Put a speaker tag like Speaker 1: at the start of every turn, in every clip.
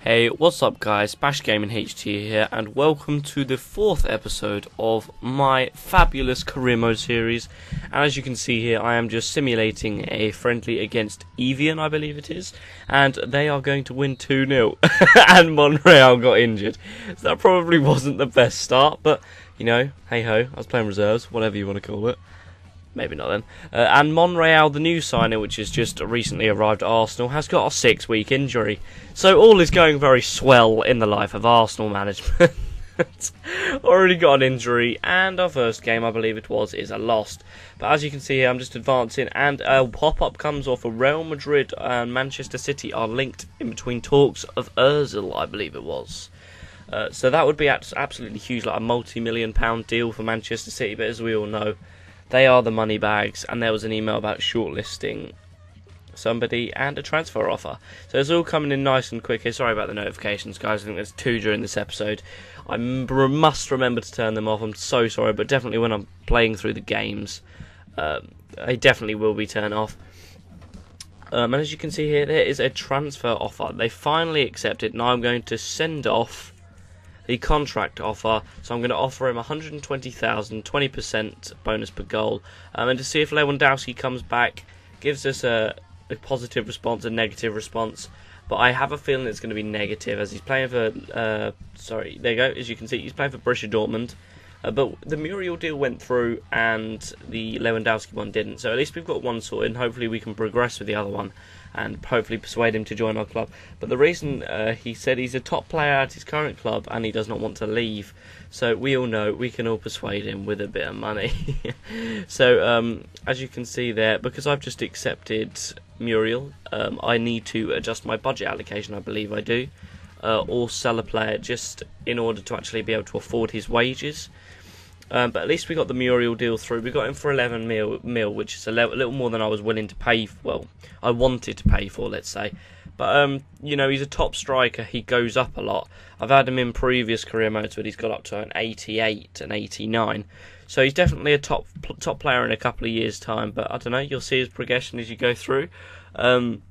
Speaker 1: Hey, what's up guys, Bash Gaming HT here, and welcome to the 4th episode of my fabulous career mode series. And as you can see here, I am just simulating a friendly against Evian, I believe it is, and they are going to win 2-0, and Monreal got injured. So that probably wasn't the best start, but, you know, hey ho, I was playing reserves, whatever you want to call it. Maybe not then. And Monreal, the new signing, which has just recently arrived at Arsenal, has got a 6-week injury. So all is going very swell in the life of Arsenal management. Already got an injury, and our first game, I believe it was, is a loss. But as you can see here, I'm just advancing, and a pop-up comes off of Real Madrid and Manchester City are linked in between talks of Ozil, I believe it was. So that would be absolutely huge, like a multi-million-pound deal for Manchester City, but as we all know, they are the money bags, and there was an email about shortlisting somebody and a transfer offer. So it's all coming in nice and quick here. Sorry about the notifications, guys. I think there's 2 during this episode. I must remember to turn them off. I'm so sorry, but definitely when I'm playing through the games, they definitely will be turned off. And as you can see here, there is a transfer offer. They finally accepted. Now I'm going to send off the contract offer, so I'm going to offer him 120,000, 20% bonus per goal, and to see if Lewandowski comes back, gives us a positive response, a negative response, but I have a feeling it's going to be negative, as he's playing for, sorry, there you go, as you can see, he's playing for Borussia Dortmund, but the Muriel deal went through, and the Lewandowski one didn't, so at least we've got one sorted, and hopefully we can progress with the other one, and hopefully persuade him to join our club. But the reason he said he's a top player at his current club and he does not want to leave, so we all know we can all persuade him with a bit of money. So as you can see there, because I've just accepted Muriel, I need to adjust my budget allocation, I believe I do, or sell a player just in order to actually be able to afford his wages. But at least we got the Muriel deal through. We got him for 11 mil, which is a little more than I was willing to pay. Well, I wanted to pay for, let's say. But you know, he's a top striker. He goes up a lot. I've had him in previous career modes, but he's got up to an 88 and 89. So he's definitely a top player in a couple of years' time. But I don't know. You'll see his progression as you go through. But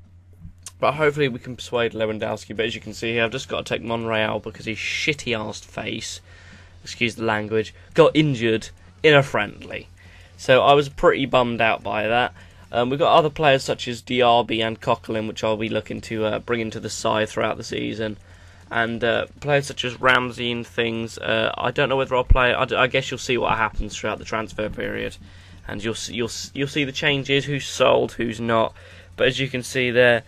Speaker 1: hopefully we can persuade Lewandowski. But as you can see here, I've just got to take Monreal because his shitty-assed face, excuse the language, got injured in a friendly. So I was pretty bummed out by that. We've got other players such as Diaby and Coquelin, which I'll be looking to bring into the side throughout the season. And players such as Ramsey and things. I don't know whether I'll play. I guess you'll see what happens throughout the transfer period, and you'll see the changes, who's sold, who's not. But as you can see there,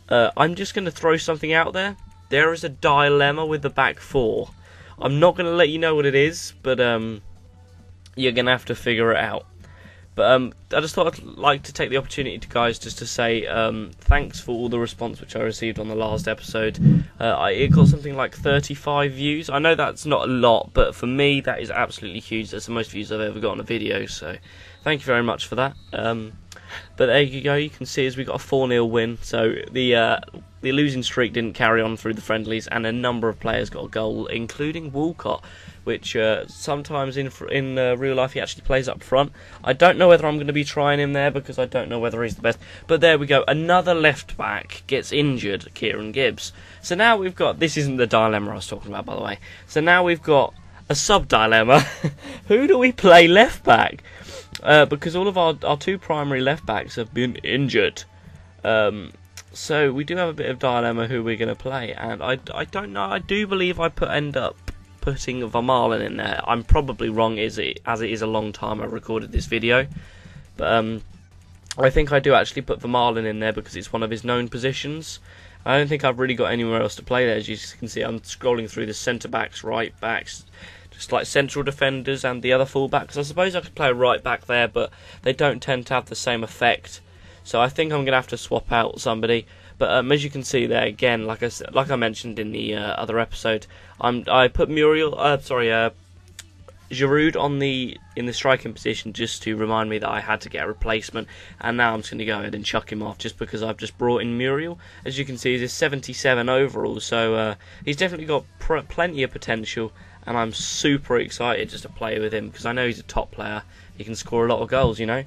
Speaker 1: I'm just going to throw something out there. There is a dilemma with the back four. I'm not going to let you know what it is, but you're going to have to figure it out. But I just thought I'd like to take the opportunity to guys just to say thanks for all the response which I received on the last episode. It got something like 35 views. I know that's not a lot, but for me that is absolutely huge. That's the most views I've ever got on a video, so thank you very much for that. But there you go, you can see as we got a 4-0 win, so the losing streak didn't carry on through the friendlies, and a number of players got a goal, including Walcott, which sometimes in real life he actually plays up front. I don't know whether I'm going to be trying him there because I don't know whether he's the best, but there we go, another left back gets injured, Kieran Gibbs. So now we've got, this isn't the dilemma I was talking about, by the way, so now we've got a sub-dilemma. Who do we play left back? Because all of our 2 primary left backs have been injured. So we do have a bit of dilemma who we're going to play, and I don't know. I do believe I end up putting Vermaelen in there. I'm probably wrong, as it is a long time I recorded this video, but I think I do actually put Vermaelen in there because it's one of his known positions. I don't think I've really got anywhere else to play there. As you can see, I'm scrolling through the centre backs, right backs, just like central defenders and the other full backs. I suppose I could play a right back there, but they don't tend to have the same effect. So I think I'm going to have to swap out somebody. But as you can see there, again, like I mentioned in the other episode, I put Giroud in the striking position just to remind me that I had to get a replacement, and now I'm just going to go ahead and chuck him off just because I've just brought in Muriel. As you can see, he's a 77 overall, so he's definitely got plenty of potential, and I'm super excited just to play with him because I know he's a top player. He can score a lot of goals, you know.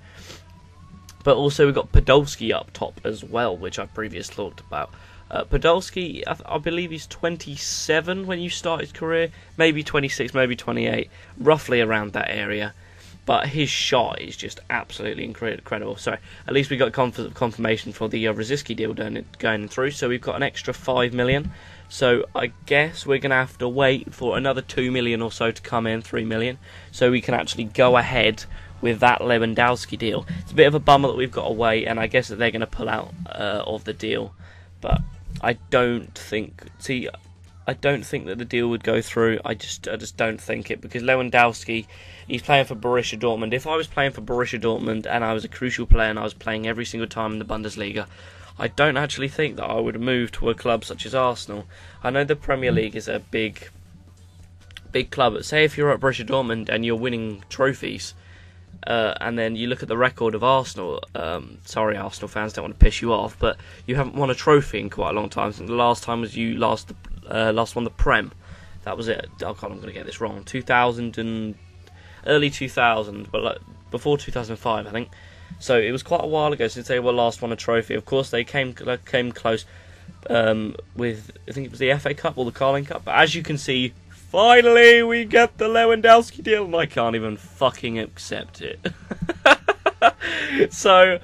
Speaker 1: But also we've got Podolski up top as well, which I previously talked about. Podolski, I believe he's 27 when you start his career, maybe 26, maybe 28, roughly around that area. But his shot is just absolutely incredible. So at least we got confirmation for the Rosicky deal going through. So we've got an extra 5 million. So I guess we're going to have to wait for another 2 million or so to come in, 3 million, so we can actually go ahead with that Lewandowski deal. It's a bit of a bummer that we've got to wait, and I guess that they're going to pull out of the deal. But I don't think that the deal would go through. I just don't think it, because Lewandowski, he's playing for Borussia Dortmund. If I was playing for Borussia Dortmund and I was a crucial player and I was playing every single time in the Bundesliga, I don't actually think that I would move to a club such as Arsenal. I know the Premier League is a big club, but say if you're at Borussia Dortmund and you're winning trophies, and then you look at the record of Arsenal, sorry Arsenal fans, don't want to piss you off, but you haven't won a trophy in quite a long time. The last time was you last won the Prem. That was it. Oh God, I'm going to get this wrong. 2000 and early 2000, but before 2005, I think. So it was quite a while ago since they were last won a trophy. Of course, they came close with, I think it was the FA Cup or the Carling Cup. But as you can see, finally we get the Lewandowski deal, and I can't even fucking accept it. So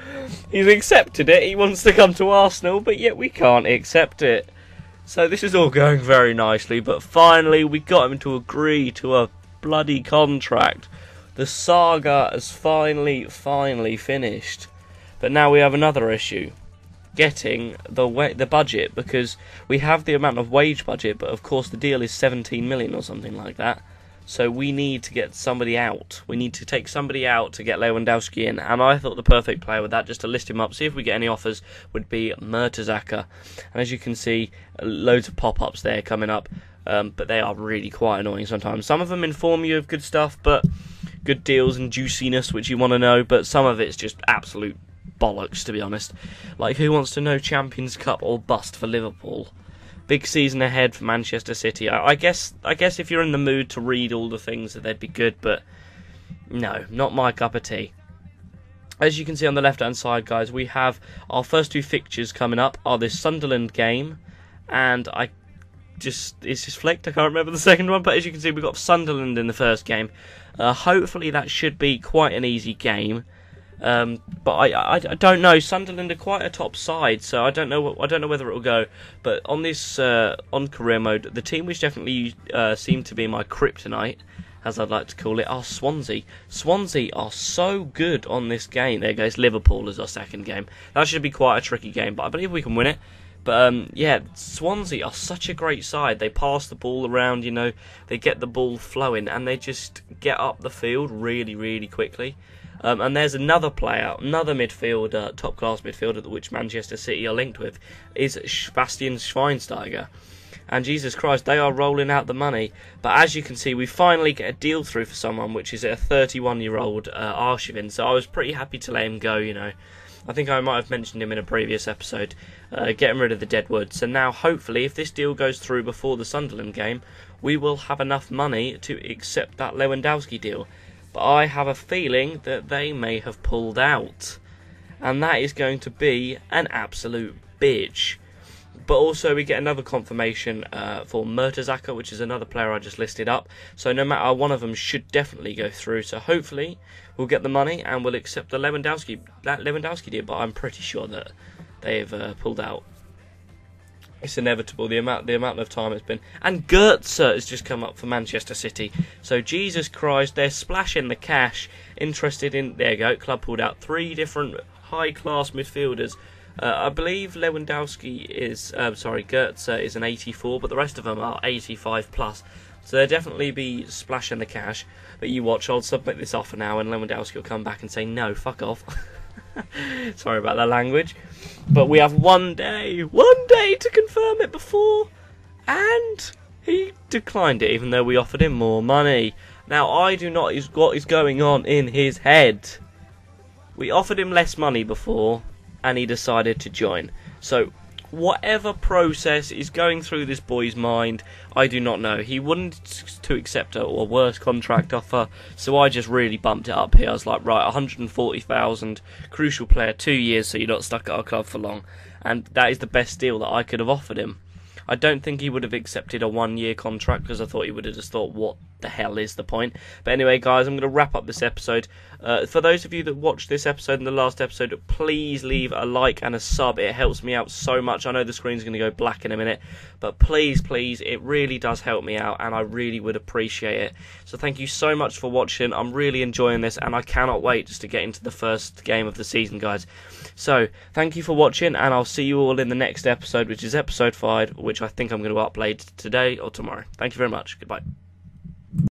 Speaker 1: he's accepted it. He wants to come to Arsenal, but yet we can't accept it. So this is all going very nicely, but finally we got him to agree to a bloody contract. The saga has finally finished. But now we have another issue. Getting the budget, because we have the amount of wage budget, but of course the deal is 17 million or something like that. So we need to get somebody out. We need to take somebody out to get Lewandowski in. And I thought the perfect player with that, just to list him up, see if we get any offers, would be Mertesacker. And as you can see, loads of pop-ups there coming up. But they are really quite annoying sometimes. Some of them inform you of good stuff, but good deals and juiciness which you want to know, but some of it's just absolute bollocks, to be honest. Like, who wants to know Champions Cup or bust for Liverpool? Big season ahead for Manchester City. I guess if you're in the mood to read all the things, that they'd be good, but no, not my cup of tea. As you can see on the left hand side, guys, we have our first two fixtures coming up are this Sunderland game, and it's just flicked, I can't remember the second one, but as you can see we've got Sunderland in the first game. Hopefully that should be quite an easy game, but I don't know. Sunderland are quite a top side, so I don't know whether it will go. But on this on career mode, the team which definitely seemed to be my kryptonite, as I'd like to call it, are Swansea. Swansea are so good on this game. There goes Liverpool as our second game. That should be quite a tricky game, but I believe we can win it. But yeah, Swansea are such a great side. They pass the ball around, you know, they get the ball flowing, and they just get up the field really, really quickly. And there's another player, another midfielder, top-class midfielder, which Manchester City are linked with, is Bastian Schweinsteiger. And Jesus Christ, they are rolling out the money. But as you can see, we finally get a deal through for someone, which is a 31-year-old Arshavin. So I was pretty happy to let him go, you know. I think I might have mentioned him in a previous episode, getting rid of the deadwood. So now, hopefully, if this deal goes through before the Sunderland game, we will have enough money to accept that Lewandowski deal. But I have a feeling that they may have pulled out. And that is going to be an absolute bitch. But also we get another confirmation for Mertesacker, which is another player I just listed up. So no matter, one of them should definitely go through. So hopefully we'll get the money and we'll accept the Lewandowski deal. But I'm pretty sure that they've pulled out. It's inevitable, the amount of time it's been. And Goetze has just come up for Manchester City. So Jesus Christ, they're splashing the cash. Interested in, there you go, club pulled out 3 different high-class midfielders. I believe Lewandowski is, Goetze is an 84, but the rest of them are 85 plus. So they'll definitely be splashing the cash. But you watch, I'll submit this offer now, and Lewandowski will come back and say, no, fuck off. Sorry about that language. But we have one day to confirm it before. And he declined it, even though we offered him more money. Now, I do not know what is going on in his head. We offered him less money before, and he decided to join. So, whatever process is going through this boy's mind, I do not know. He wanted to accept a worse contract offer, so I just really bumped it up here. I was like, right, 140,000, crucial player, 2 years, so you're not stuck at our club for long. and that is the best deal that I could have offered him. I don't think he would have accepted a 1-year contract, because I thought he would have just thought, what the hell is the point? But anyway, guys, I'm going to wrap up this episode. For those of you that watched this episode and the last episode, please leave a like and a sub. It helps me out so much. I know the screen's going to go black in a minute, but please, it really does help me out, and I really would appreciate it. So thank you so much for watching. I'm really enjoying this, and I cannot wait just to get into the first game of the season, guys. So thank you for watching, and I'll see you all in the next episode, which is episode 5, which I think I'm going to upload today or tomorrow. Thank you very much. Goodbye.